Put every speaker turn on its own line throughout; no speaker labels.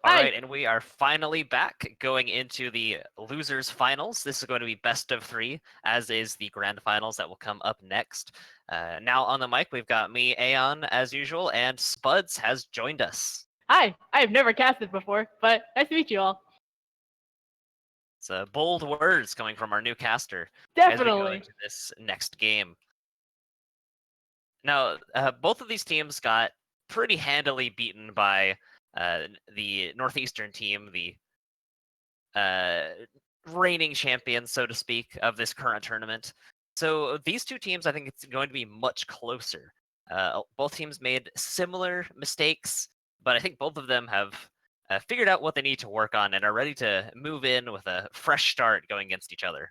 All
Hi.
right, and we are finally back going into the losers finals. This is going to be best of 3, as is the grand finals that will come up next. Now on the mic, we've got me, Aeon, as usual, and Spuds has joined us.
Hi. I have never casted before, but nice to meet you all.
It's bold words coming from our new caster as we go
Definitely.
into this next game. Now, both of these teams got pretty handily beaten by the Northeastern team, the reigning champions, so to speak, of this current tournament. So these two teams, I think it's going to be much closer. Both teams made similar mistakes, but I think both of them have figured out what they need to work on and are ready to move in with a fresh start going against each other.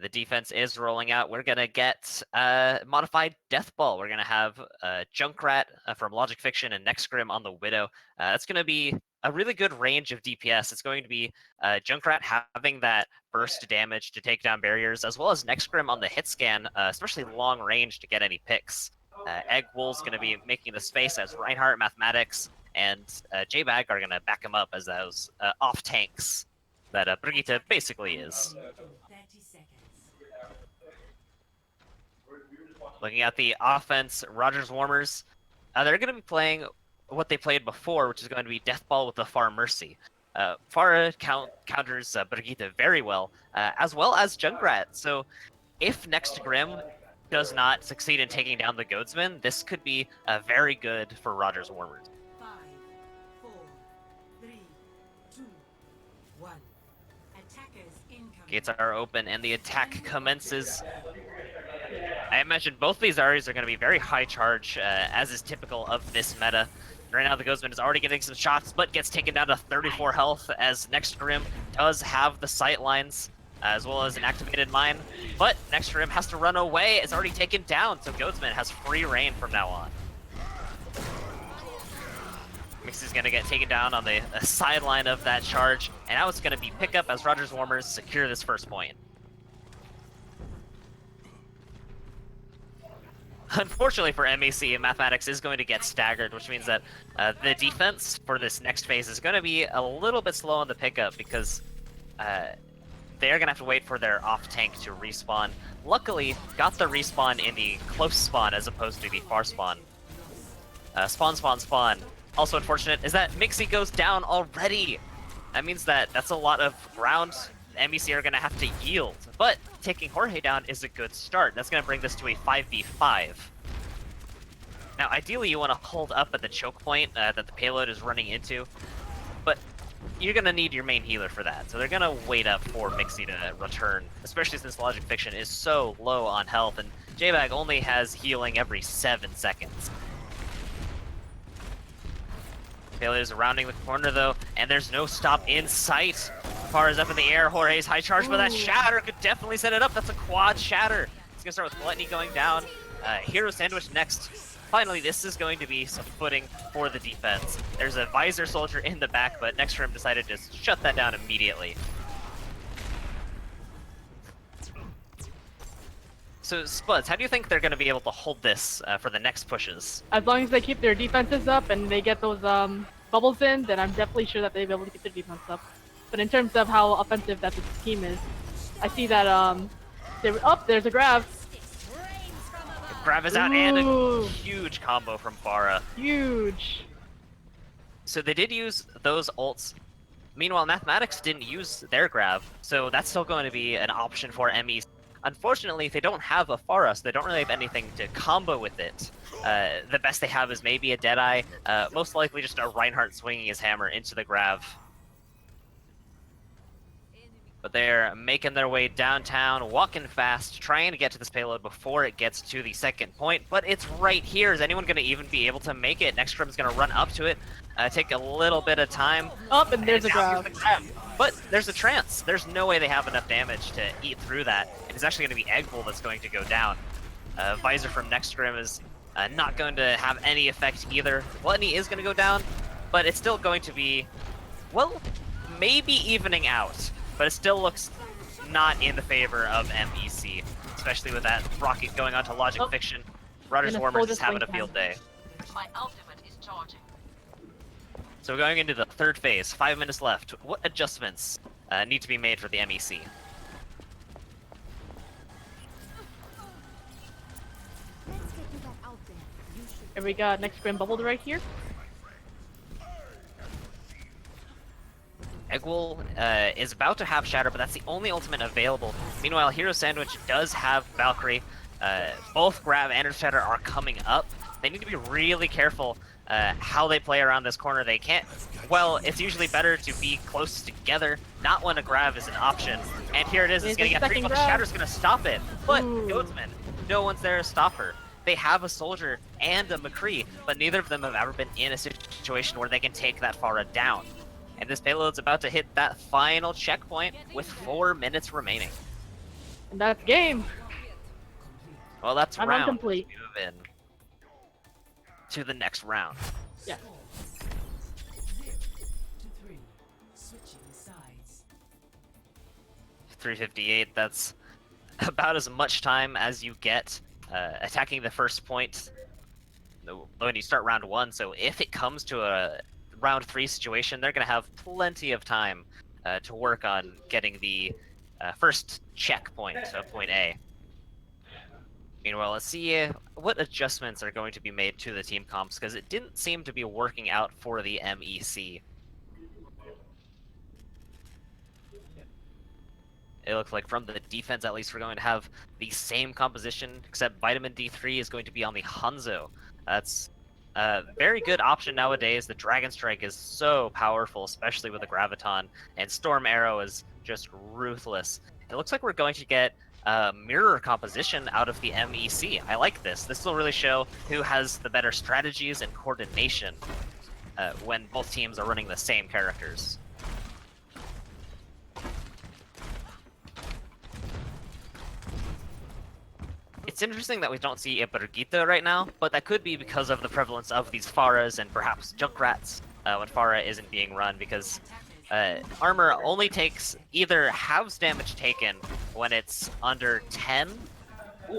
The defense is rolling out. We're going to get modified Death Ball. We're going to have Junkrat from Logic Fiction and Nextgrim on the Widow. That's going to be a really good range of DPS. It's going to be Junkrat having that burst damage to take down barriers, as well as Nextgrim on the hit scan, especially long range to get any picks. Egg Wool's going to be making the space as Reinhardt, Mathematics, and J-Bag are going to back him up as those off tanks that Brigitte basically is. Looking at the offense, Rogers Warmers, they're going to be playing what they played before, which is going to be Death Ball with the Far Mercy. Pharah counters Brigitte very well as Junkrat. So if Nextgrim does not succeed in taking down the Goadsman, this could be very good for Rogers Warmers.
5, 4, 3, 2, 1. Attackers incoming.
Gates are open and the attack commences. I imagine both these Aries are going to be very high charge, as is typical of this meta. Right now, the Ghostman is already getting some shots, but gets taken down to 34 health, as Nextgrim does have the sight lines, as well as an activated mine. But Nextgrim has to run away. It's already taken down, so Ghostman has free reign from now on. Mixie's going to get taken down on the sideline of that charge, and now it's going to be pickup as Rogers Warmers secure this first point. Unfortunately for MEC, Mathematics is going to get staggered, which means that the defense for this next phase is going to be a little bit slow on the pickup because they're going to have to wait for their off-tank to respawn. Luckily, got the respawn in the close spawn as opposed to the far spawn. Spawn. Also unfortunate is that Mixie goes down already. That means that that's a lot of ground MEC are going to have to yield, but taking Jorge down is a good start. That's going to bring this to a 5v5. Now, ideally, you want to hold up at the choke point that the payload is running into, but you're going to need your main healer for that. So they're going to wait up for Mixie to return, especially since Logic Fiction is so low on health, and J-Bag only has healing every 7 seconds. Payload is rounding the corner, though, and there's no stop in sight. Far is up in the air. Jorge's high charge, but that shatter could definitely set it up. That's a quad shatter. It's gonna start with Gluttony going down. Hero Sandwich next. Finally, this is going to be some footing for the defense. There's a Visor Soldier in the back, but Nextgrim decided to just shut that down immediately. So, Spuds, how do you think they're going to be able to hold this for the next pushes?
As long as they keep their defenses up and they get those bubbles in, then I'm definitely sure that they'll be able to keep their defense up. But in terms of how offensive that the team is, I see that there's a grab.
Grab is out and a huge combo from Pharah.
Huge.
So they did use those ults. Meanwhile, Mathematics didn't use their grab, so that's still going to be an option for MEs. Unfortunately, if they don't have a Pharah, so they don't really have anything to combo with it. The best they have is maybe a Deadeye, most likely just a Reinhardt swinging his hammer into the grab. But they're making their way downtown, walking fast, trying to get to this payload before it gets to the second point. But it's right here. Is anyone going to even be able to make it? Nextgrim's going to run up to it, take a little bit of time.
Up, and there's a grab.
But there's a trance. There's no way they have enough damage to eat through that. It's actually going to be Egg Bull that's going to go down. Visor from Nextgrim is not going to have any effect either. Gluttony is going to go down, but it's still going to be, well, maybe evening out. But it still looks not in the favor of MEC, especially with that rocket going onto Logic Fiction. Rogers Warmers is having a field day.
My ultimate is
So going into the third phase, 5 minutes left. What adjustments need to be made for the MEC?
And we got next Grim bubbled right here.
Egwul is about to have Shatter, but that's the only ultimate available. Meanwhile, Hero Sandwich does have Valkyrie. Both Grab and Shatter are coming up. They need to be really careful how they play around this corner. They can't... Well, it's usually better to be close together, not when a Grab is an option. And here it is, it's going to get 3, but Shatter's going to stop it. But Goatsman, no one's there to stop her. They have a Soldier and a McCree, but neither of them have ever been in a situation where they can take that Pharah down. And this payload's about to hit that final checkpoint with 4 minutes remaining.
And that's game.
Well, that's
I'm
round.
incomplete.
Move in to the next round.
Yeah.
0 to 3. Switching sides.
358, that's about as much time as you get attacking the first point when you start round 1. So if it comes to a round 3 situation, they're going to have plenty of time to work on getting the first checkpoint of point A. Meanwhile, let's see what adjustments are going to be made to the team comps, because it didn't seem to be working out for the MEC. It looks like from the defense, at least, we're going to have the same composition, except Vitamin D3 is going to be on the Hanzo. That's a very good option nowadays. The Dragon Strike is so powerful, especially with the Graviton, and Storm Arrow is just ruthless. It looks like we're going to get mirror composition out of the MEC. I like this. This will really show who has the better strategies and coordination when both teams are running the same characters. It's interesting that we don't see a Brigitte right now, but that could be because of the prevalence of these Pharahs and perhaps Junkrats when Pharah isn't being run, because armor only takes either halves damage taken when it's under 10,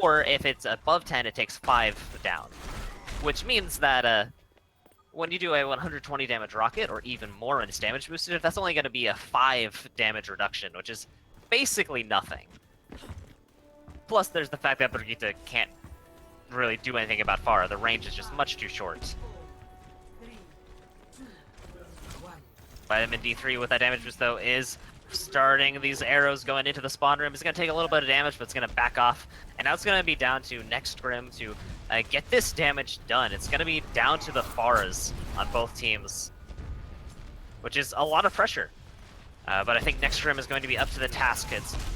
or if it's above 10, it takes 5 down. Which means that when you do a 120 damage rocket, or even more when it's damage boosted, that's only going to be a 5 damage reduction, which is basically nothing. Plus, there's the fact that Brigitte can't really do anything about Pharah. The range is just much too short.
3, 2, 1.
Vitamin D3 with that damage boost, though, is starting these arrows going into the spawn room. It's going to take a little bit of damage, but it's going to back off. And now it's going to be down to next Grim to get this damage done. It's going to be down to the Pharahs on both teams, which is a lot of pressure. But I think next Grim is going to be up to the task.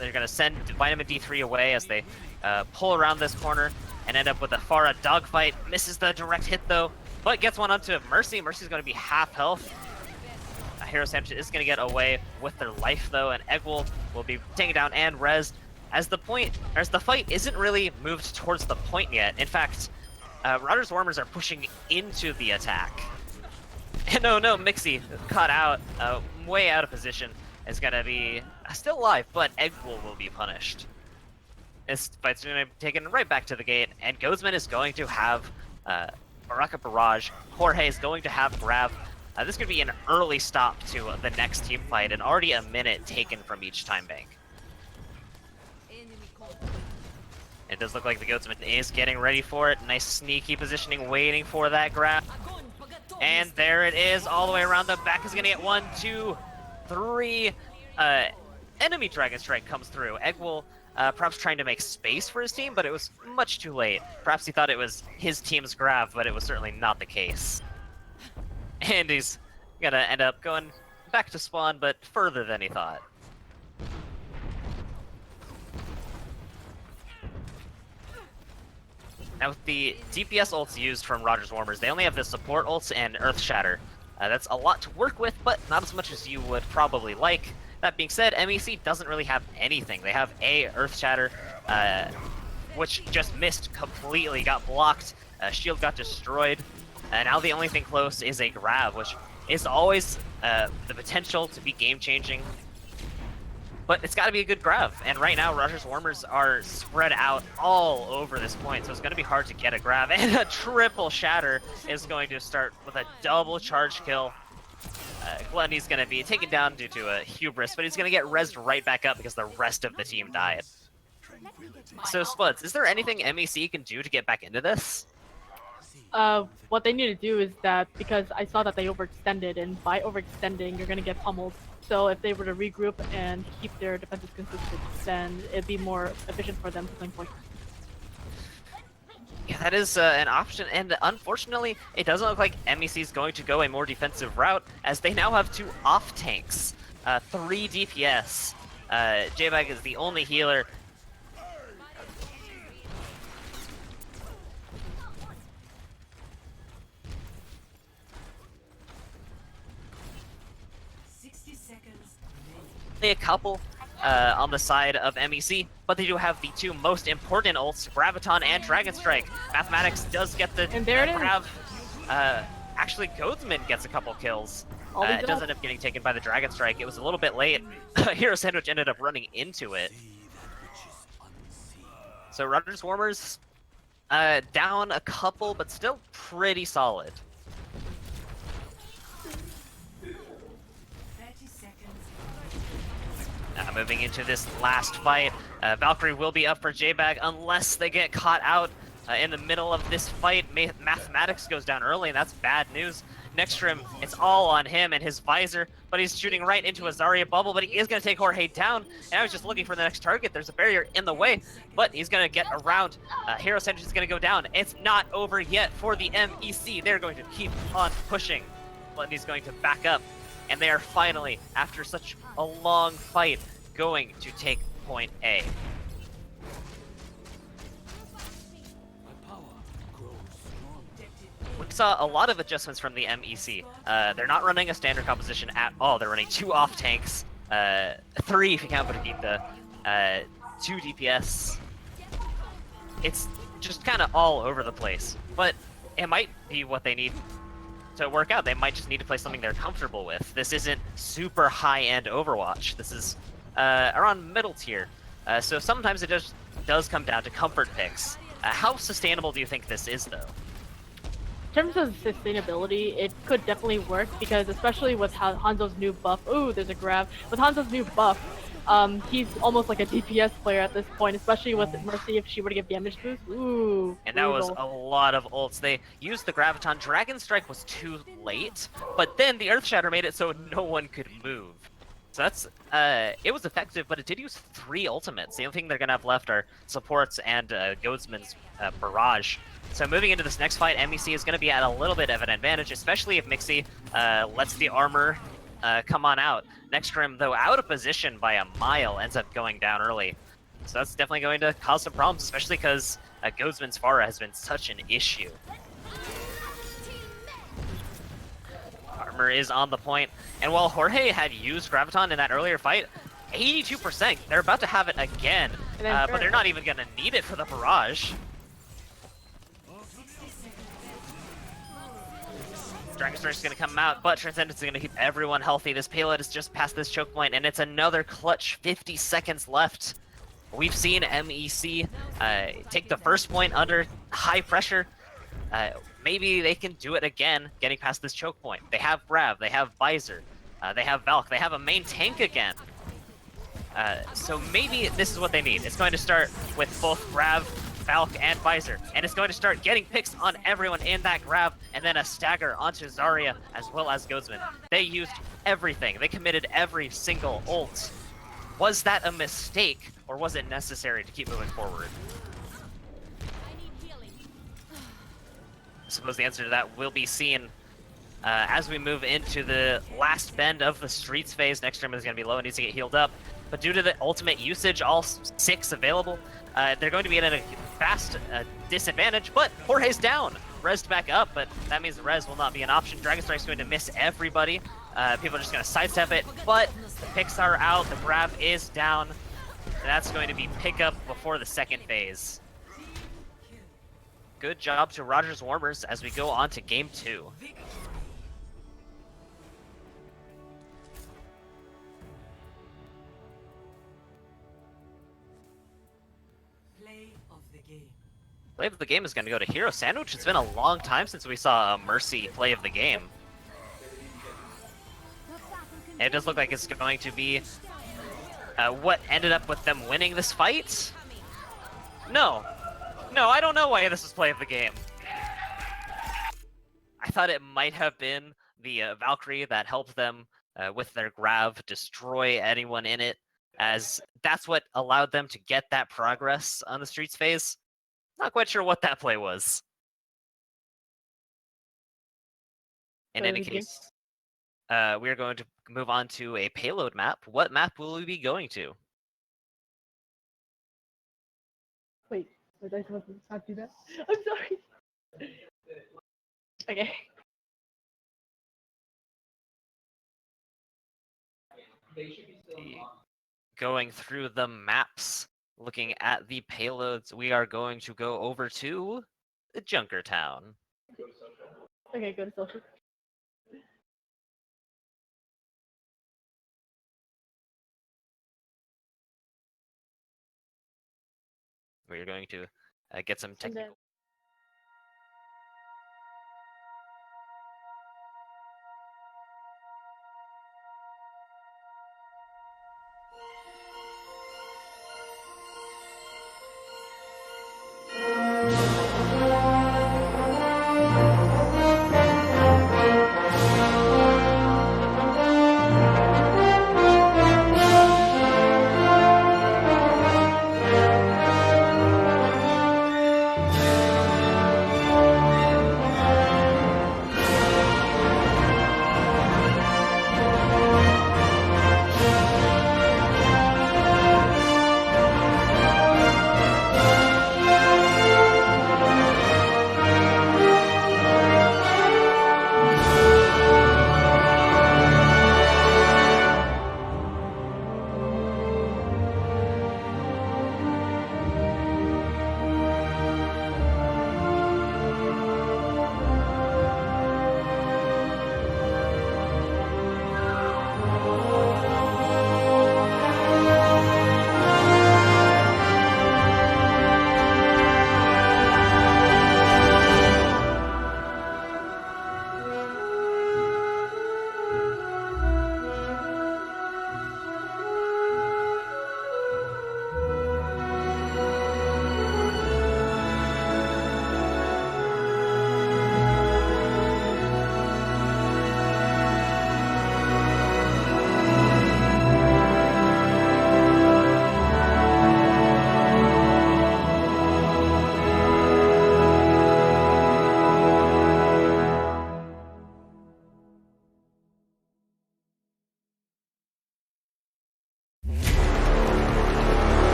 They're going to send Vitamin D3 away as they pull around this corner and end up with a Pharah dogfight. Misses the direct hit, though, but gets one onto Mercy. Mercy's going to be half health. Hero Sandwich is going to get away with their life, though, and Egwul will be taken down and rezzed as the fight isn't really moved towards the point yet. In fact, Rotter's Warmers are pushing into the attack. No, Mixie caught out, way out of position, is going to be still alive, but Egwul will be punished. This fight's going to be taken right back to the gate, and Goatsman is going to have Baraka Barrage. Jorge is going to have Grab. This could be an early stop to the next team fight, and already a minute taken from each time bank. It does look like the Goatsman is getting ready for it. Nice sneaky positioning, waiting for that grab. And there it is, all the way around. The back is going to get 1, 2, 3. Enemy Dragon Strike comes through. Egwul perhaps trying to make space for his team, but it was much too late. Perhaps he thought it was his team's grab, but it was certainly not the case. And he's going to end up going back to spawn, but further than he thought. Now with the DPS ults used from Rogers Warmers, they only have the support ults and Earth Shatter. That's a lot to work with, but not as much as you would probably like. That being said, MEC doesn't really have anything. They have a Earth Shatter, which just missed completely, got blocked, shield got destroyed, and now the only thing close is a grab, which is always the potential to be game-changing. but it's got to be a good grab. And right now, Rogers Warmers are spread out all over this point, so it's going to be hard to get a grab. And a triple shatter is going to start with a double charge kill. Gluttony's going to be taken down due to a hubris, but he's going to get rezzed right back up because the rest of the team died. So, Spuds, is there anything MEC can do to get back into this?
What they need to do is that, because I saw that they overextended, and by overextending, you're gonna get pummeled. So if they were to regroup and keep their defenses consistent, then it'd be more efficient for them to play point.
Yeah, that is an option, and unfortunately, it doesn't look like MEC is going to go a more defensive route, as they now have 2 off tanks, 3 DPS. J-Bag is the only healer. A couple on the side of MEC, but they do have the 2 most important ults, Graviton and Dragon Strike. Mathematics does get the
And there it is.
grab. Actually, Goatsman gets a couple kills. It does end up getting taken by the Dragon Strike. It was a little bit late. Hero Sandwich ended up running into it. So Rogers Warmers down a couple, but still pretty solid. Moving into this last fight, Valkyrie will be up for J-Bag unless they get caught out in the middle of this fight. Mathematics goes down early, and that's bad news. Nextrim, it's all on him and his visor, but he's shooting right into a Zarya bubble, but he is going to take Jorge down. And I was just looking for the next target. There's a barrier in the way, but he's going to get around. Hero Sentry is going to go down. It's not over yet for the MEC. They're going to keep on pushing. Gluttony's going to back up, and they are finally, after such a long fight, going to take point A. We saw a lot of adjustments from the MEC. They're not running a standard composition at all. They're running 2 off tanks, 3 if you count Vegeta, 2 DPS. It's just kind of all over the place, but it might be what they need to work out. They might just need to play something they're comfortable with. This isn't super high-end Overwatch. This is around middle tier. So sometimes it just does come down to comfort picks. How sustainable do you think this is, though?
In terms of sustainability, it could definitely work, because especially with Hanzo's new buff, ooh, there's a grab. With Hanzo's new buff, he's almost like a DPS player at this point, especially with Mercy if she were to give damage boost. Ooh,
and that was a lot of ults. They used the Graviton. Dragon Strike was too late, but then the Earth Shatter made it so no one could move. So that's, it was effective, but it did use 3 ultimates. The only thing they're going to have left are supports and Goatsman's barrage. So moving into this next fight, MEC is going to be at a little bit of an advantage, especially if Mixie lets the armor come on out. Nextrim, though out of position by a mile, ends up going down early. So that's definitely going to cause some problems, especially because Goatsman's Pharah has been such an issue. Armor is on the point, and while Jorge had used Graviton in that earlier fight, 82%, they're about to have it again, but they're not even going to need it for the barrage. Dragon Strike is going to come out, but Transcendence is going to keep everyone healthy. This payload is just past this choke point, and it's another clutch 50 seconds left. We've seen MEC take the first point under high pressure. Maybe they can do it again, getting past this choke point. They have Grav, they have Visor, they have Valk, they have a main tank again. So maybe this is what they need. It's going to start with both Grav, Valk, and Visor, and it's going to start getting picks on everyone in that Grav, and then a stagger onto Zarya as well as Goatsman. They used everything. They committed every single ult. Was that a mistake, or was it necessary to keep moving forward? I suppose the answer to that will be seen as we move into the last bend of the Streets phase. Nextrim is going to be low and needs to get healed up. But due to the ultimate usage, all 6 available, they're going to be at a fast disadvantage. But Jorge's down. Rezzed back up, but that means the res will not be an option. Dragon Strike's going to miss everybody. People are just going to sidestep it. But the picks are out. The grab is down. And that's going to be pickup before the second phase. Good job to Rogers Warmers as we go on to game 2.
game.
Play of the game is going to go to Hero Sandwich. It's been a long time since we saw a Mercy play of the game. And it does look like it's going to be what ended up with them winning this fight? No. No, I don't know why this was play of the game. I thought it might have been the Valkyrie that helped them with their grav destroy anyone in it, as that's what allowed them to get that progress on the Streets phase. Not quite sure what that play was. In any case, we are going to move on to a payload map. What map will we be going to?
Wait, was I supposed to not do that? I'm sorry. Okay.
Going through the maps, looking at the payloads, we are going to go over to the Junkertown.
Okay, go to social.
We're going to get some
And then
technical.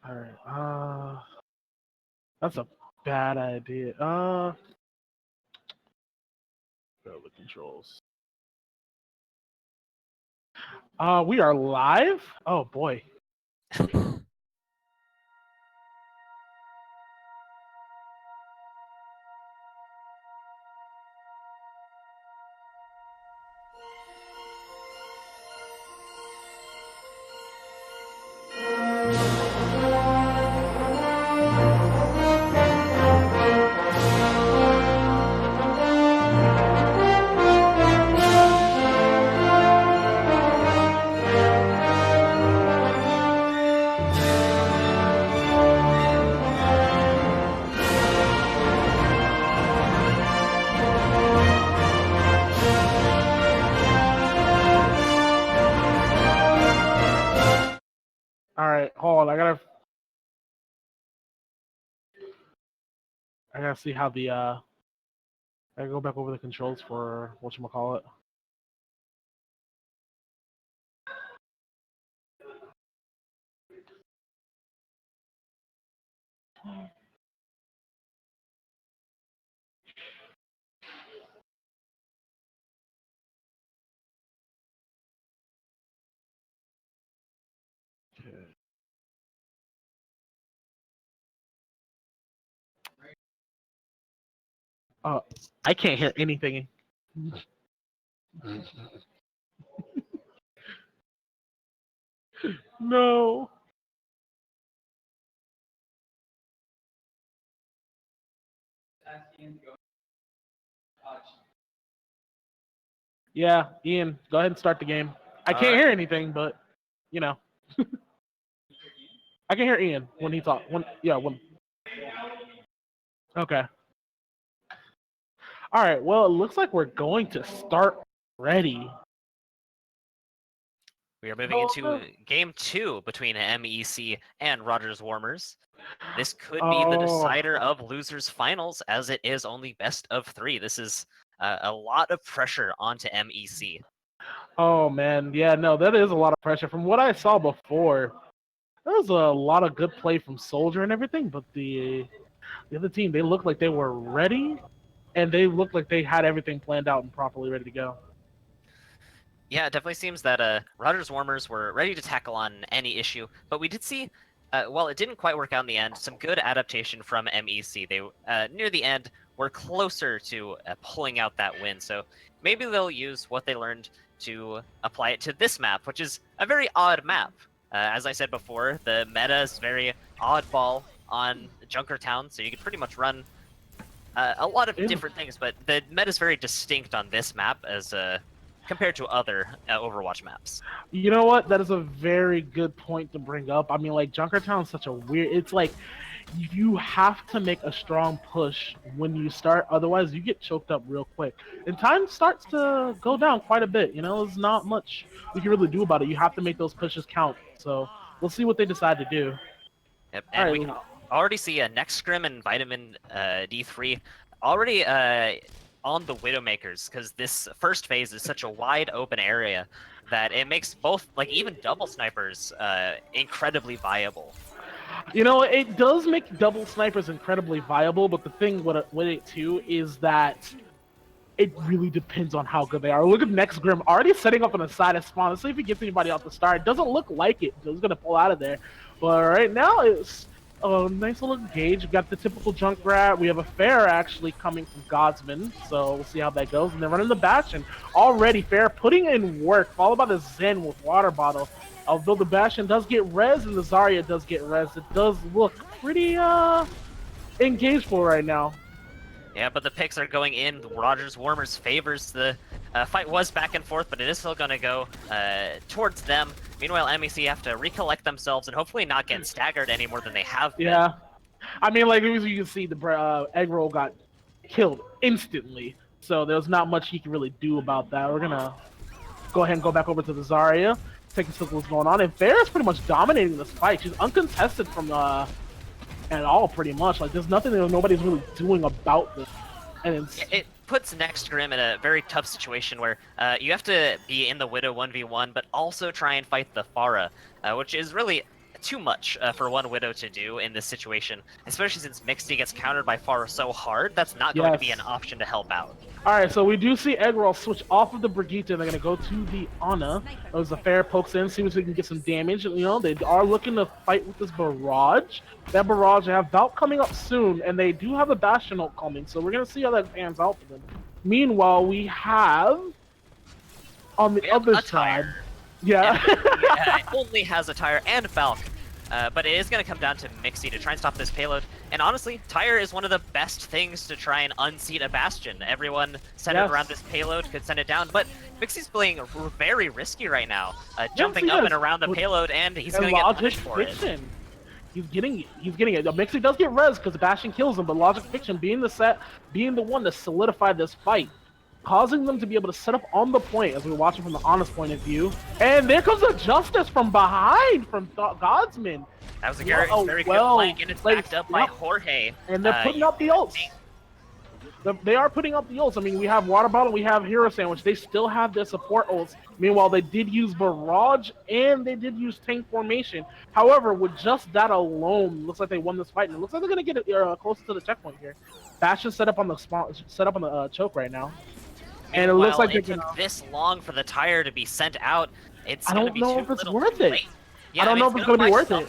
Alright, that's a bad idea. Go the controls. We are live? Oh boy. Alright, hold on. I gotta see how the I gotta go back over the controls for whatchamacallit. I can't hear anything. No. Yeah, Ian, go ahead and start the game. I
All
can't
right.
hear anything, but you know, I can hear Ian when he talks. When. Okay. All right. Well, it looks like we're going to start ready.
We are moving into game 2 between MEC and Rogers Warmers. This could be the
Oh.
decider of losers finals, as it is only best of 3. This is a lot of pressure onto MEC.
Oh man, yeah, no, that is a lot of pressure. From what I saw before, there was a lot of good play from Soldier and everything, but the other team, they looked like they were ready, and they looked like they had everything planned out and properly ready to go.
Yeah, it definitely seems that Rogers Warmers were ready to tackle on any issue, but we did see, while it didn't quite work out in the end, some good adaptation from MEC. They, near the end, were closer to pulling out that win, so maybe they'll use what they learned to apply it to this map, which is a very odd map. As I said before, the meta is very oddball on Junkertown, so you can pretty much run a lot of different things, but the meta is very distinct on this map as compared to other Overwatch maps.
You know what? That is a very good point to bring up. I mean, like, Junkertown is such a weird. It's like you have to make a strong push when you start, otherwise you get choked up real quick. And time starts to go down quite a bit. You know, there's not much we can really do about it. You have to make those pushes count. So we'll see what they decide to do.
Yep,
All
and
right,
we can already see a Next Scrim and Vitamin D3 already on the Widowmakers, because this first phase is such a wide open area that it makes both, like, even double snipers incredibly viable.
You know, it does make double snipers incredibly viable, but the thing with it too is that it really depends on how good they are. Look at Next Grim already setting up on the side of spawn. Let's see if he gets anybody off the start. It doesn't look like it. He's going to pull out of there. But right now, it's a nice little engage. We've got the typical Junkrat. We have a Fair actually coming from Godsman. So we'll see how that goes. And they're running the Bastion. Already Fair putting in work, followed by the Zen with Water Bottle. Although the Bastion does get res and the Zarya does get res, it does look pretty engageful right now.
Yeah, but the picks are going in. Rogers Warmers favors. The fight was back and forth, but it is still going to go towards them. Meanwhile, MEC have to recollect themselves and hopefully not get staggered any more than they have been.
Yeah. I mean, like, as you can see, the egg roll got killed instantly. So there's not much he can really do about that. We're going to go ahead and go back over to the Zarya, take a look what's going on. And Fair is pretty much dominating this fight. She's uncontested from at all, pretty much. Like, there's nothing that nobody's really doing about this. And
it puts Next Grim in a very tough situation where you have to be in the Widow 1v1, but also try and fight the Pharah, which is really too much for one Widow to do in this situation, especially since Mixty gets countered by Pharah so hard. That's not going to be an option to help out.
Alright, so we do see Eggroll switch off of the Brigitte, and they're going to go to the Ana. As the Fair pokes in, see if they can get some damage. You know, they are looking to fight with this Barrage. That Barrage, they have Valk coming up soon, and they do have a Bastion ult coming, so we're going to see how that pans out for them. Meanwhile, we have, on the other side... Yeah.
It only has a Tire and Valk. But it is going to come down to Mixie to try and stop this payload. And honestly, Tire is one of the best things to try and unseat a Bastion. Everyone centered around this payload could send it down, but Mixie's playing very risky right now. Jumping up and around the payload, and he's going to get punished for it.
He's getting it. Mixie does get res because the Bastion kills him, but Logic Fiction being the one to solidify this fight, causing them to be able to set up on the point as we're watching from the honest point of view. And there comes a Justice from behind from Godsman.
That was a very good flank, and it's backed up by Jorge.
And they're putting up the ults. They are putting up the ults. I mean, we have Water Bottle, we have Hero Sandwich. They still have their support ults. Meanwhile, they did use Barrage, and they did use Tank Formation. However, with just that alone, looks like they won this fight. And it looks like they're going to get it closer to the checkpoint here. Bastion set up on the choke right now. And it looks like
it took this long for the Tire to be sent out.
I don't know if it's worth it.
Yeah,
I don't know if it's going to be worth it.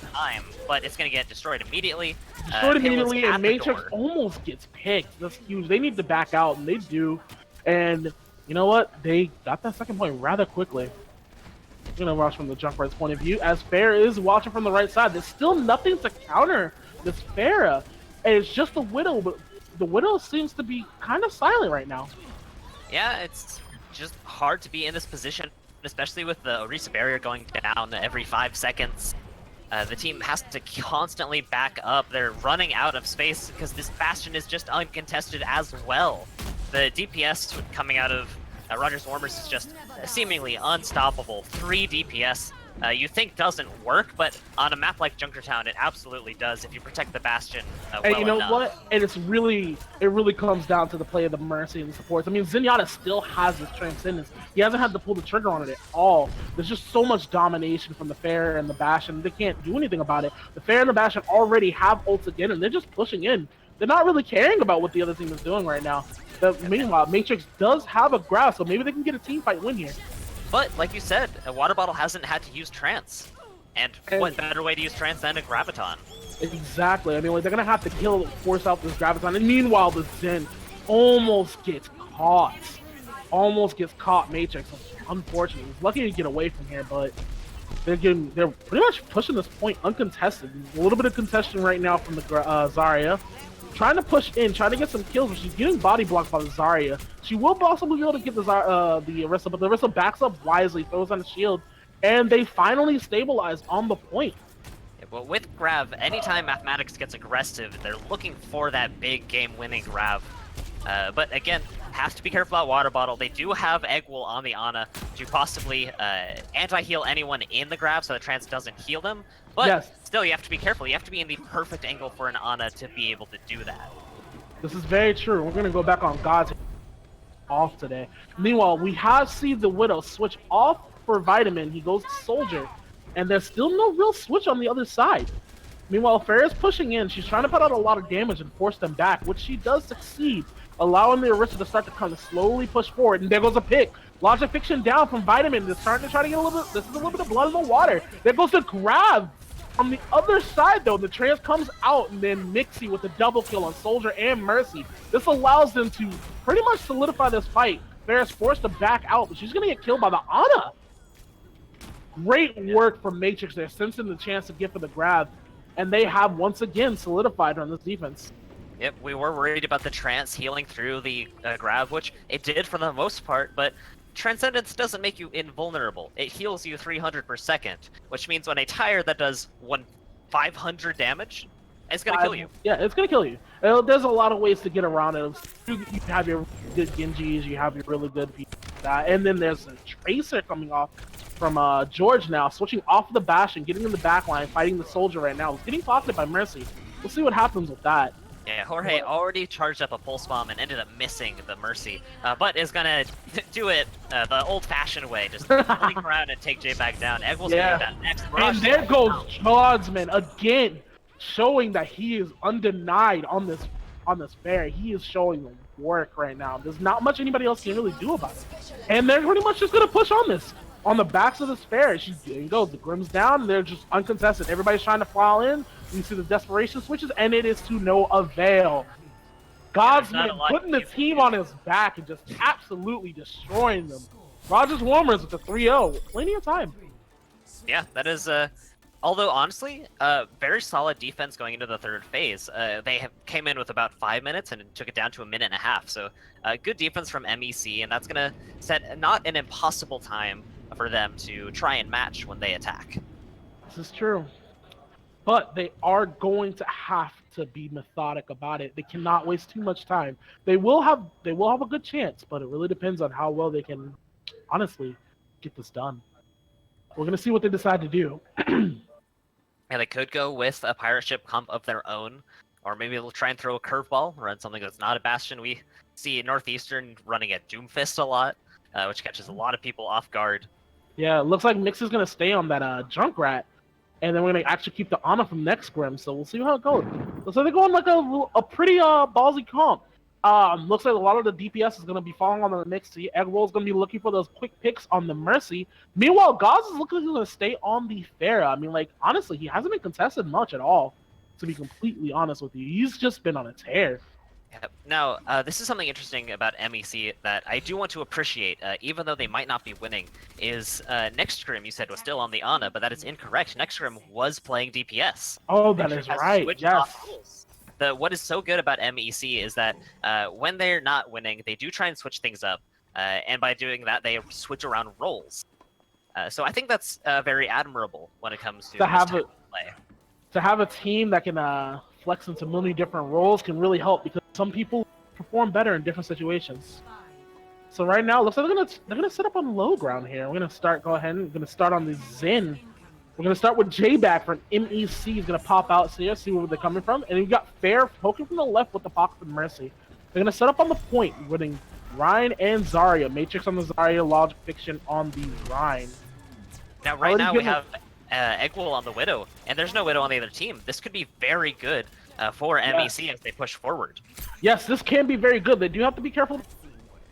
But it's going to get destroyed immediately.
And Matrix almost gets picked. That's huge. They need to back out, and they do. And you know what? They got that second point rather quickly. gonna watch from the Junkrat's point of view, as Fair is watching from the right side. There's still nothing to counter this Pharah, and it's just the Widow, but the Widow seems to be kind of silent right now.
Yeah, it's just hard to be in this position, especially with the Orisa barrier going down every 5 seconds. The team has to constantly back up. They're running out of space because this Bastion is just uncontested as well. The DPS coming out of Rogers Warmers is just seemingly unstoppable. 3 DPS you think doesn't work, but on a map like Junkertown, it absolutely does if you protect the Bastion well
And you know
enough.
what? And it really comes down to the play of the Mercy and the supports. I mean, Zenyatta still has this Transcendence. He hasn't had to pull the trigger on it at all. There's just so much domination from the Fair and the Bastion. They can't do anything about it. The Fair and the Bastion already have ults again, and they're just pushing in. They're not really caring about what the other team is doing right now. Meanwhile, Matrix does have a grasp, so maybe they can get a team fight win here.
But, like you said, a Water Bottle hasn't had to use Trance. And what better way to use Trance than a Graviton?
Exactly. I mean, like, they're gonna have to force out this Graviton. And meanwhile, the Zen almost gets caught. Matrix. Unfortunately, he's lucky to get away from here, but they're pretty much pushing this point uncontested. There's a little bit of contestation right now from the Zarya. Trying to push in, trying to get some kills, but she's getting body blocked by the Zarya. She will possibly be able to get the Orisa, but the Orisa backs up wisely, throws on a shield, and they finally stabilize on the point.
Yeah, well, with Grav, anytime Mathematics gets aggressive, they're looking for that big game-winning Grav. But again, have to be careful about Water Bottle. They do have Egg Wool on the Ana to possibly anti-heal anyone in the Grav so the Trance doesn't heal them. But
Yes.
still, you have to be careful. You have to be in the perfect angle for an Ana to be able to do that.
This is very true. We're gonna go back on God's off today. Meanwhile, we have seen the Widow switch off for Vitamin. He goes to Soldier, and there's still no real switch on the other side. Meanwhile, Farrah's pushing in. She's trying to put out a lot of damage and force them back, which she does succeed, allowing the Orisa to start to kind of slowly push forward. And there goes a pick. Logic Fiction down from Vitamin. They're starting to try to get a little bit. This is a little bit of blood in the water. There goes the grab. On the other side, though, the Trance comes out, and then Mixie with a double kill on Soldier and Mercy. This allows them to pretty much solidify this fight. Farrah's forced to back out, but she's going to get killed by the Ana. Great work from Matrix there, sensing the chance to get for the grab. And they have once again solidified on this defense.
Yep, we were worried about the Trance healing through the Grav, which it did for the most part, but Transcendence doesn't make you invulnerable. It heals you 300 per second, which means when a tire that does 500 damage, it's gonna kill you.
Yeah, it's gonna kill you. There's a lot of ways to get around it. You have your good Genjis, you have your really good people, and then there's a Tracer coming off from George now, switching off the Bastion, getting in the back line, fighting the Soldier right now. He's getting pocketed by Mercy. We'll see what happens with that.
Yeah, Jorge already charged up a Pulse Bomb and ended up missing the Mercy, but is gonna do it the old-fashioned way, just fling around and take J-Bag down. Eggwell's gonna do that next rush.
And there goes Jodsman again, showing that he is undenied on this fair. He is showing the work right now. There's not much anybody else can really do about it. And they're pretty much just gonna push on this. On the backs of this fair, there you go. The Grim's down, and they're just uncontested. Everybody's trying to file in. You see the desperation switches, and it is to no avail. Godsman putting the team on his back and just absolutely destroying them. Rogers Warmers with the 3-0. Plenty of time.
Yeah, that is, although honestly, very solid defense going into the third phase. They came in with about 5 minutes and took it down to a minute and a half. So good defense from MEC, and that's going to set not an impossible time for them to try and match when they attack.
This is true. But they are going to have to be methodic about it. They cannot waste too much time. They will have a good chance, but it really depends on how well they can honestly get this done. We're going to see what they decide to do.
Yeah, they could go with a pirate ship comp of their own, or maybe they'll try and throw a curveball, run something that's not a Bastion. We see Northeastern running at Doomfist a lot, which catches a lot of people off guard.
Yeah, it looks like Mix is going to stay on that Junkrat, and then we're going to actually keep the Ana from next Grim, so we'll see how it goes. So they're going like a pretty ballsy comp. Looks like a lot of the DPS is going to be falling on the Mixie. Eggroll is going to be looking for those quick picks on the Mercy. Meanwhile, Gauze is looking like he's going to stay on the Pharah. I mean, like, honestly, he hasn't been contested much at all, to be completely honest with you. He's just been on a tear.
Yeah, Now, this is something interesting about MEC that I do want to appreciate, even though they might not be winning, is Next Scrim, you said, was still on the Ana, but that is incorrect. Next Scrim was playing DPS.
Oh,
Next
that
Scrim
is
has
right.
switched
Yes.
off roles. What is so good about MEC is that when they're not winning, they do try and switch things up, and by doing that, they switch around roles. So I think that's very admirable when it comes to
To have
this type
it-
of play.
To have a team that can flex into many different roles can really help because some people perform better in different situations.
5,
So right now, looks like they're gonna set up on low ground here. We're gonna go ahead and we're gonna start on the Zen.
incoming.
We're gonna start with J-Back from MEC. He's gonna pop out here, see where they're coming from, and we got Fair poking from the left with the pocket of Mercy. They're gonna set up on the point, winning Ryan and Zarya. Matrix on the Zarya, Logic Fiction on the Ryan.
Now, right
Already
now we
given-
have Eggwell on the Widow, and there's no Widow on the other team. This could be very good for MEC as they push forward.
Yes, this can be very good. They do have to be careful.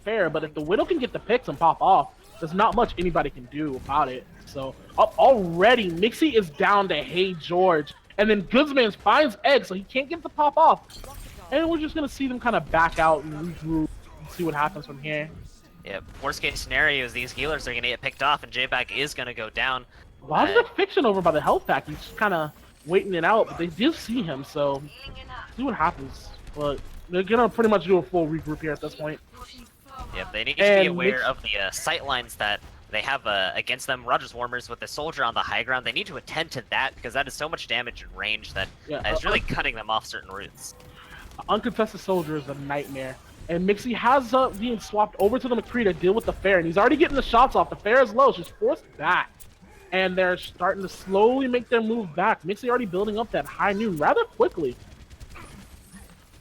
Fair, but if the Widow can get the picks and pop off, there's not much anybody can do about it. So already, Mixie is down to Hey George, and then Goodsman finds Egg, so he can't get the pop off. And we're just gonna see them kind of back out and regroup and see what happens from here.
Yep. Worst case scenario is these healers are going to get picked off, and J-Back is going to go down.
Logic Fiction over by the health pack. He's just kind of waiting it out, but they do see him, so see what happens. But they're gonna pretty much do a full regroup here at this point.
Yep. They need to be
And
aware
Mix-
of the sight lines that they have against them. Rogers Warmers with the soldier on the high ground. They need to attend to that because that is so much damage and range that
Yeah,
is really cutting them off certain routes.
Uncontested Soldier is a nightmare. And Mixie has being swapped over to the McCree to deal with the Fair, and he's already getting the shots off. The Fair is low, she's forced back. And they're starting to slowly make their move back. Mixie already building up that high noon rather quickly.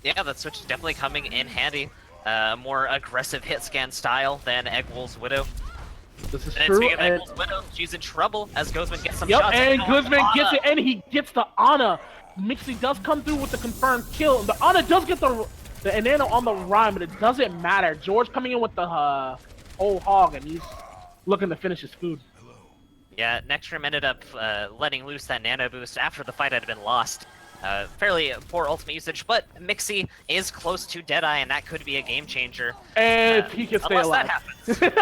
Yeah, that switch is definitely coming in handy. More aggressive hit scan style than Eggwell's Widow.
This is
And
true.
speaking of
And,
Eggwell's Widow, she's in trouble as Guzman gets some
yep,
shots.
and
Oh,
Guzman gets
Ana.
it, and he gets the Ana. Mixie does come through with the confirmed kill. The Ana does get the Enano on the rhyme, but it doesn't matter. George coming in with the whole hog, and he's looking to finish his food.
Yeah, Nextrim ended up letting loose that nano boost after the fight had been lost. Fairly poor ultimate usage, but Mixie is close to Deadeye, and that could be a game changer.
And he can stay
Unless
alive.
that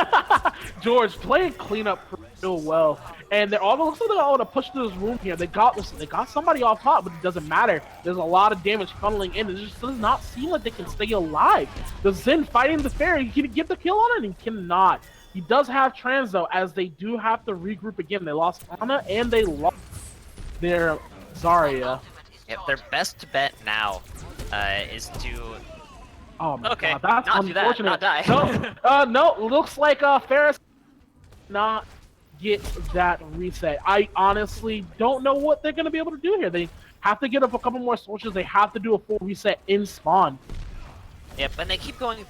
happens.
George playing cleanup real well, and they're all looks like they're all gonna push to this room here. They got this. They got somebody off top, but it doesn't matter. There's a lot of damage funneling in. It just does not seem like they can stay alive. The Zen fighting the Fairy, he can get the kill on it, and he cannot. He does have trans though, as they do have to regroup again. They lost Ana and they lost their Zarya.
Yep, their best bet now is to
Oh my
Okay,
god, that's
not do that,
unfortunate.
not die.
No, looks like Ferris not get that reset. I honestly don't know what they're gonna be able to do here. They have to get up a couple more soldiers. They have to do a full reset in spawn.
Yep, and they keep going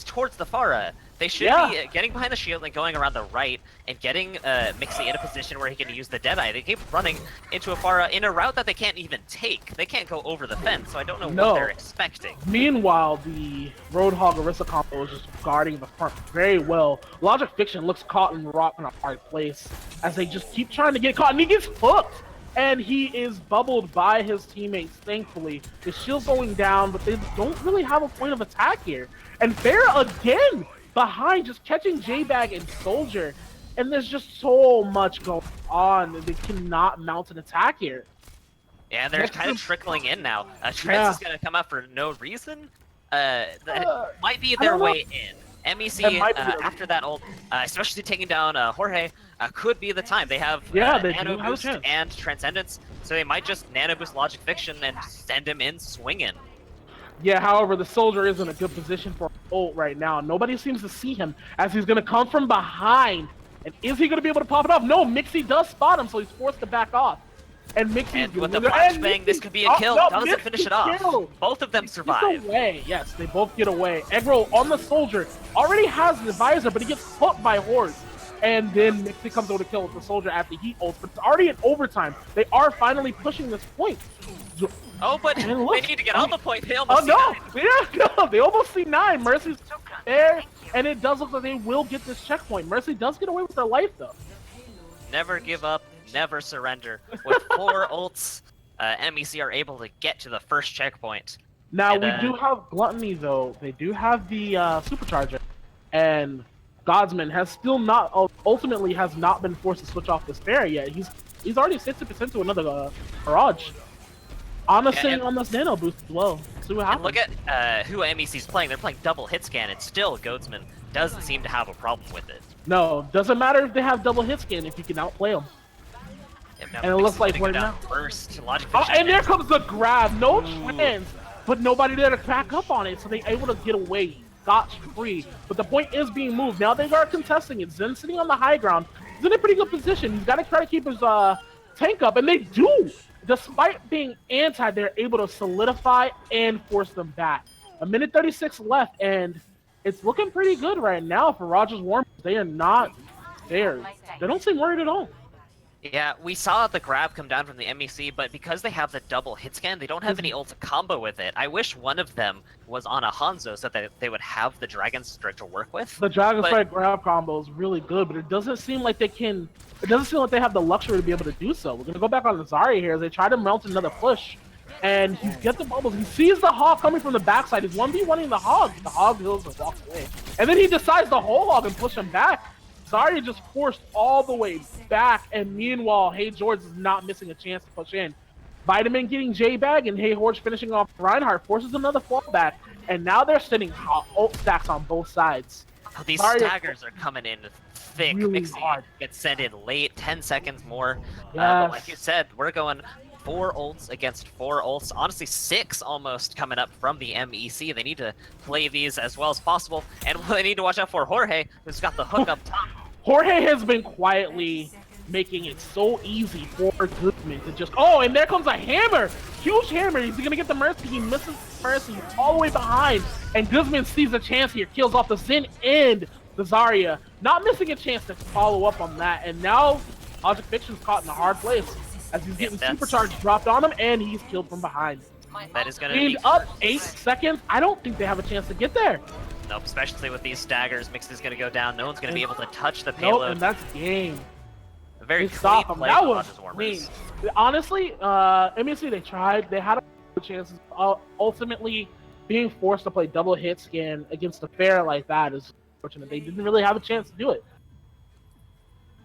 towards the Pharah. They should
Yeah.
be getting behind the shield and going around the right and getting Mixie in a position where he can use the Deadeye. They keep running into a Pharah in a route that they can't even take. They can't go over the fence, so I don't know
No.
what they're expecting.
Meanwhile, the Roadhog Orisa combo is just guarding the front very well. Logic Fiction looks caught in rock in a hard place as they just keep trying to get caught, and he gets hooked. And he is bubbled by his teammates, thankfully. The shield's going down, but they don't really have a point of attack here. And Fair again behind, just catching J-Bag and Soldier. And there's just so much going on that they cannot mount an attack here.
Yeah, they're
Next
kind of
to-
trickling in now. Trance
Yeah.
is going to come out for no reason. That might be
I
their
don't know.
way in. MEC,
That might be their-
after that ult, especially taking down Jorge, could be the time. They have
Yeah, they do
Nano
have a
Boost
chance.
and Transcendence, so they might just Nano Boost Logic Fiction and send him in swinging.
Yeah, however, the Soldier is in a good position for ult right now. Nobody seems to see him as he's going to come from behind. And is he going to be able to pop it off? No, Mixie does spot him, so he's forced to back off. And Mixie
And with the flashbang, this could be a kill. Doesn't finish it off. Both of them
Gets
survive.
away. Yes, they both get away. Eggroll on the Soldier already has the visor, but he gets hooked by Horde. And then Mixie comes over to kill with the Soldier after he ults, but it's already in overtime. They are finally pushing this point.
Oh, but
And look,
they need to get on the point. They
Oh
almost see
no!
that.
Yeah, no, they almost see 9. Mercy's there, and it does look like they will get this checkpoint. Mercy does get away with their life though.
Never give up, never surrender. With 4 ults, MEC are able to get to the first checkpoint.
Now
And
we do have Gluttony though. They do have the supercharger, and Godsman has still not ultimately has not been forced to switch off the spare yet. He's already 60% to another barrage. Anna
yeah,
sitting on this nano boost as well. See what
and
happens.
look at who MEC's playing. They're playing double hit scan, and still Goatsman doesn't seem to have a problem with it.
No, doesn't matter if they have double hit scan if you can outplay them.
Yep, now
And it
Mix
looks
is
like
gonna go
we're
down
now.
first. Logic
Oh,
Fiction
and there
next.
comes the grab. No chance, but nobody there to back up on it, so they able to get away scotch-free. But the point is being moved. Now they are contesting it. Zen sitting on the high ground. He's in a pretty good position. He's got to try to keep his tank up, and they do. Despite being anti, they're able to solidify and force them back. A minute 36 left, and it's looking pretty good right now for Rogers Warmers. They are not there. They don't seem worried at all.
Yeah, we saw the grab come down from the MEC, but because they have the double hit scan, they don't have any ult to combo with it. I wish one of them was on a Hanzo so that they would have the Dragon Strike to work with.
The Dragon
but
Strike grab combo is really good, but it doesn't seem like they can. It doesn't seem like they have the luxury to be able to do so. We're gonna go back on Zarya here as they try to mount another push, and he gets the bubbles. He sees the hog coming from the backside. He's 1v1ing the hog. The hog heals and walks away, and then he decides to whole hog and push him back. Zarya just forced all the way back, and meanwhile, Hey George is not missing a chance to push in. Vitamin getting J-Bag, and Hey Horge finishing off Reinhardt forces another fallback, and now they're sitting ult stacks on both sides.
oh, these
Zarya-
staggers are coming in thick.
Really
Mixie
hard.
gets sent in late, 10 seconds more. But
Yes.
like you said, we're going 4 ults against 4 ults. Honestly, 6 almost coming up from the MEC. They need to play these as well as possible. And they need to watch out for Jorge, who's got the hook up top.
Jorge has been quietly making it so easy for Goodman to just... Oh, and there comes a hammer! Huge hammer! He's gonna get the Mercy. He misses the Mercy. He's all the way behind. And Guzman sees a chance here. Kills off the Zen and the Zarya. Not missing a chance to follow up on that. And now, Logic Fiction's caught in a hard place as he's getting supercharged dropped on him, and he's killed from behind.
That is going to
Gained
be
up 8 seconds. I don't think they have a chance to get there.
Nope, especially with these staggers. Mix is going to go down. No one's going to be able to touch the
Nope,
payload.
and that's game.
A very
They stopped
clean
him.
play
That
from
was
Rogers Warmers.
clean. Honestly, MEC, they tried. They had a chances. Ultimately, being forced to play double hit scan against a fair like that is unfortunate. They didn't really have a chance to do it.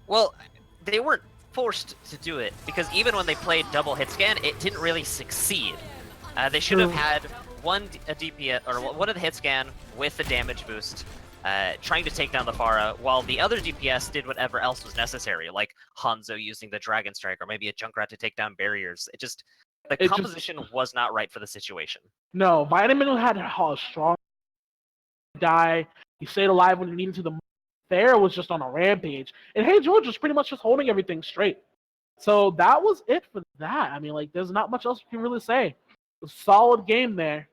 Well, they weren't forced to do it because even when they played double hit scan, it didn't really succeed. They should have
True.
had a DPS or one of the hit scan with the damage boost, trying to take down the Pharah, while the other DPS did whatever else was necessary, like Hanzo using the Dragon Strike or maybe a Junkrat to take down barriers. The composition was not right for the situation.
No, Vitamin had a strong die. He stayed alive when he needed to. The Fair was just on a rampage, and Hey George was pretty much just holding everything straight. So that was it for that. I mean, like, there's not much else you can really say. A solid game there.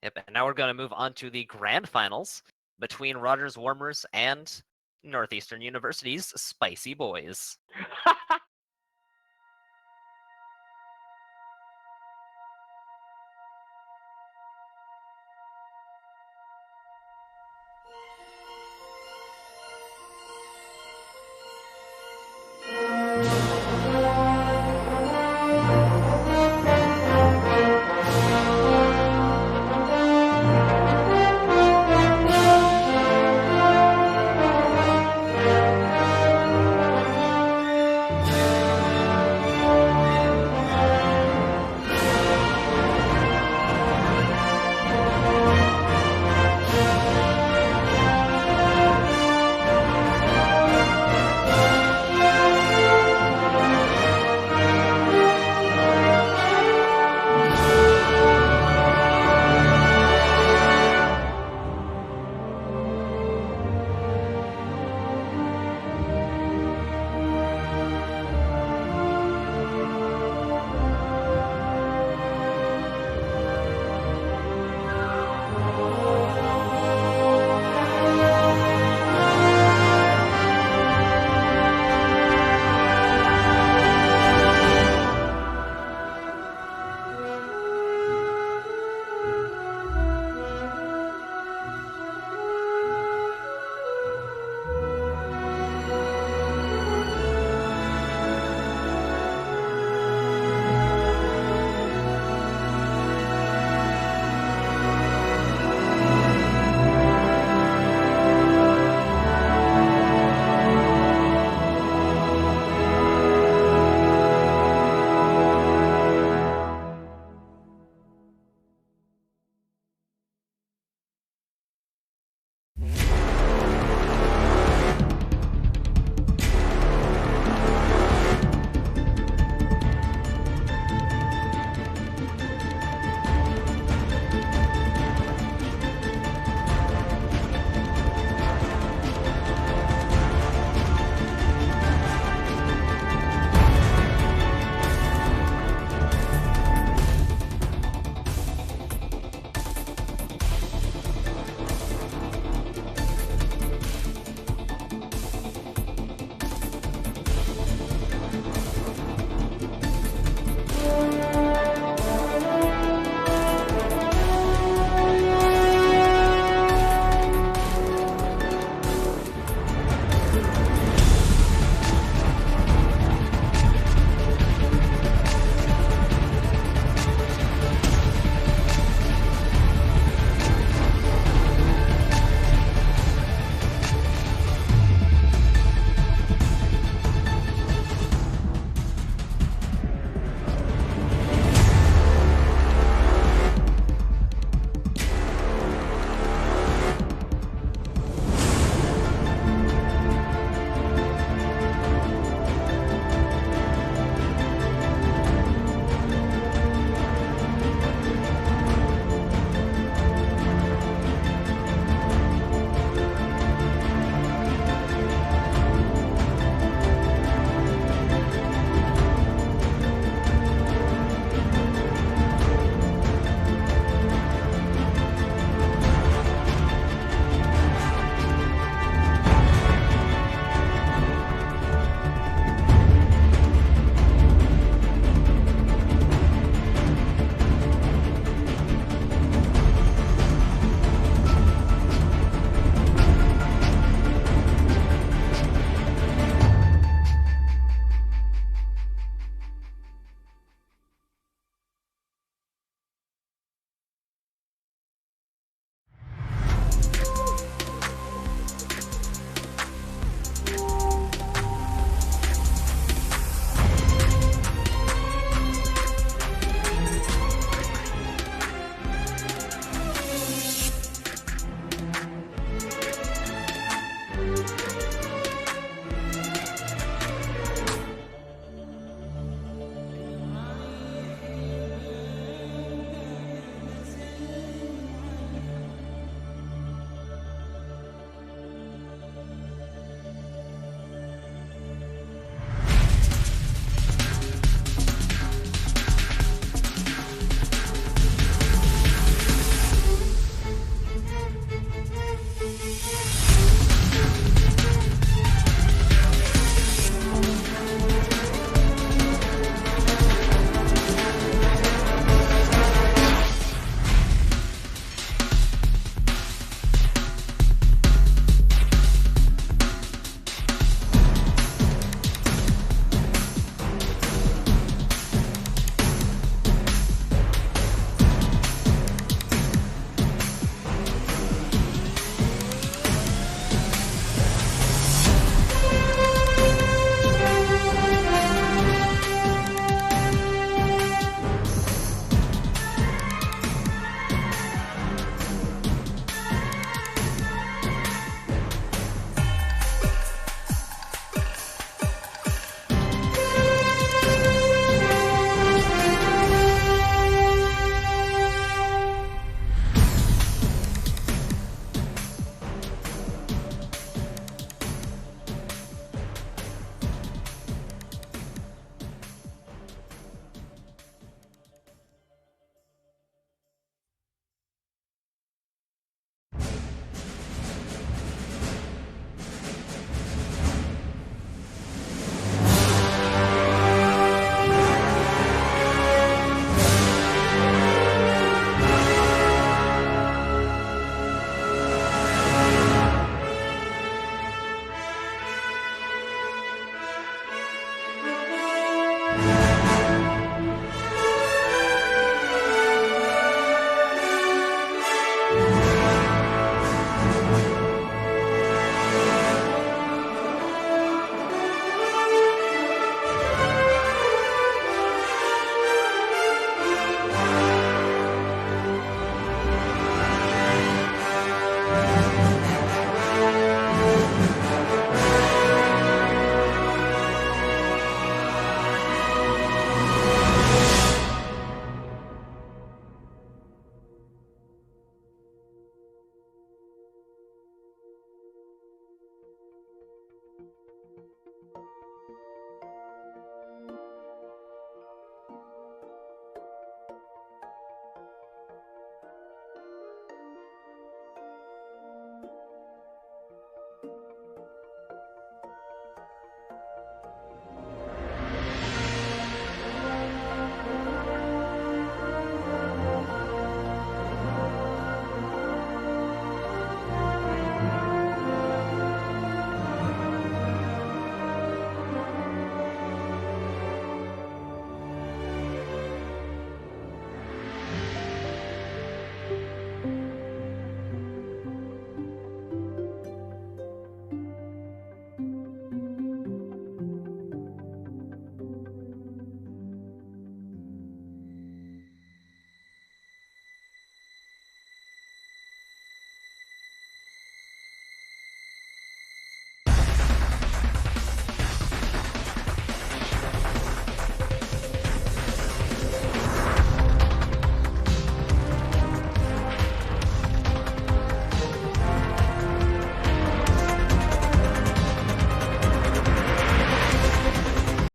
Yep, and now we're going to move on to the grand finals between Rogers Warmers and Northeastern University's Spicy Boys.